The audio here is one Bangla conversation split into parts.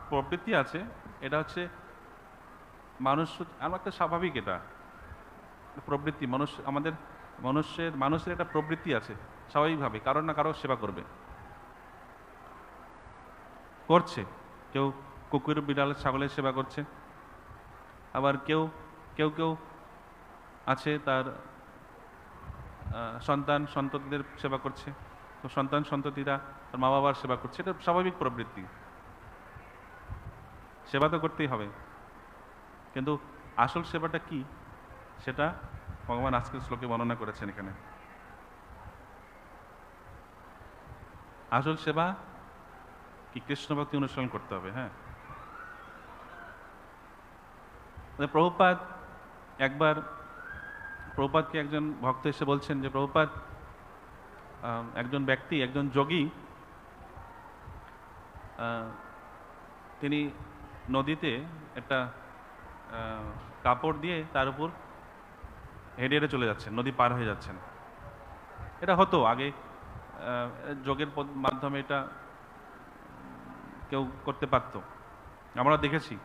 প্রবৃত্তি আছে, এটা হচ্ছে মানুষ, আমার একটা স্বাভাবিক, এটা প্রবৃত্তি। মানুষের একটা প্রবৃত্তি আছে স্বাভাবিকভাবে, কারোর না কারো সেবা করছে। কেউ কুকুর, বিড়াল, ছাগলের সেবা করছে। আবার কেউ কেউ কেউ আছে তার সন্ততিদের সেবা করছে। তো সন্ততিরা তার মা বাবার সেবা করছে, এটা স্বাভাবিক প্রবৃত্তি। সেবা তো করতেই হবে, কিন্তু আসল সেবাটা কি সেটা ভগবান আজকের শ্লোকে বর্ণনা করেছেন এখানে। আসল সেবা কি? কৃষ্ণ ভক্তি অনুসরণ করতে হবে। হ্যাঁ, প্রভুপাদকে একজন ভক্ত এসে বলছেন যে প্রভুপাদ, একজন ব্যক্তি, একজন যোগী, তিনি নদীতে একটা কাপড় দিয়ে তার উপর হেঁটে হেঁটে চলে যাচ্ছেন, নদী পার হয়ে যাচ্ছেন। এটা হতো আগে, যোগের মাধ্যমে এটা কেউ করতে পারত। আমরা দেখেছি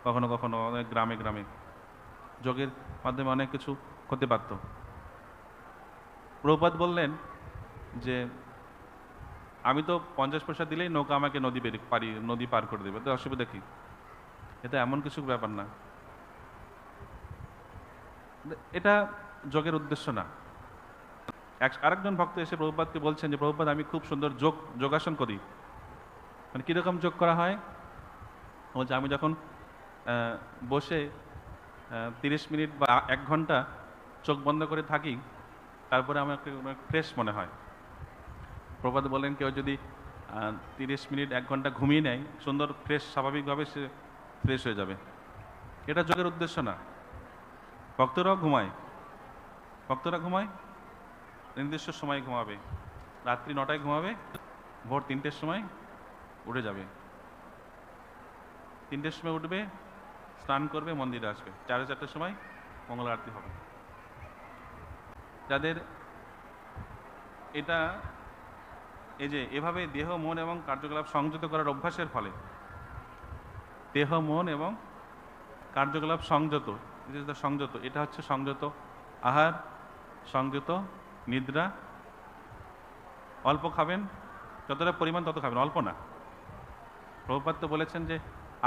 কখনো কখনো অনেক গ্রামে গ্রামে যোগের মাধ্যমে অনেক কিছু করতে পারত। প্রভুপাদ বললেন যে আমি তো 50 পয়সা দিলেই নৌকা আমাকে নদী পার করে দেবে, তো অসুবিধা কি? এটা এমন কিছু ব্যাপার না, এটা যোগের উদ্দেশ্য না। আরেকজন ভক্ত এসে প্রভুপাদকে বলছেন যে প্রভুপাদ, আমি খুব সুন্দর যোগাসন করি। মানে কীরকম যোগ করা হয়? বলছে আমি যখন বসে 30 মিনিট বা 1 ঘন্টা চোখ বন্ধ করে থাকি, তারপরে আমাকে ফ্রেশ মনে হয়। প্রভুপাদ বলেন কেউ যদি 30 মিনিট 1 ঘন্টা ঘুমিয়ে নেয়, সুন্দর ফ্রেশ, স্বাভাবিকভাবে সে ফ্রেশ হয়ে যাবে। এটা যোগের উদ্দেশ্য না। ভক্তরা ঘুমায়, নির্দিষ্ট সময় ঘুমাবে, রাত্রি 9টায় ঘুমাবে, ভোর 3টের সময় উঠে যাবে। 3টের সময় উঠবে, স্নান করবে, মন্দিরে আসবে, 4:30 সময় মঙ্গল আরতি হবে। যাদের এটা এভাবে দেহ, মন এবং কার্যকলাপ সংযত করার অভ্যাসের ফলে, দেহ, মন এবং কার্যকলাপ সংযত, এটা হচ্ছে সংযত আহার, সংযত নিদ্রা। অল্প খাবেন, যতটা পরিমাণ তত খাবেন, অল্প না। প্রভুপাদ তো বলেছেন যে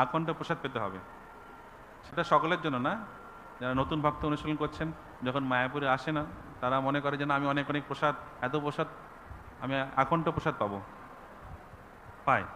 আকণ্ঠ প্রসাদ পেতে হবে। সেটা সকলের জন্য না, যারা নতুন ভক্ত অনুশীলন করছেন, যখন মায়াপুরে আসে না, তারা মনে করে যে না, আমি অনেক অনেক প্রসাদ, এত প্রসাদ, আমি আকণ্ঠ প্রসাদ পায়।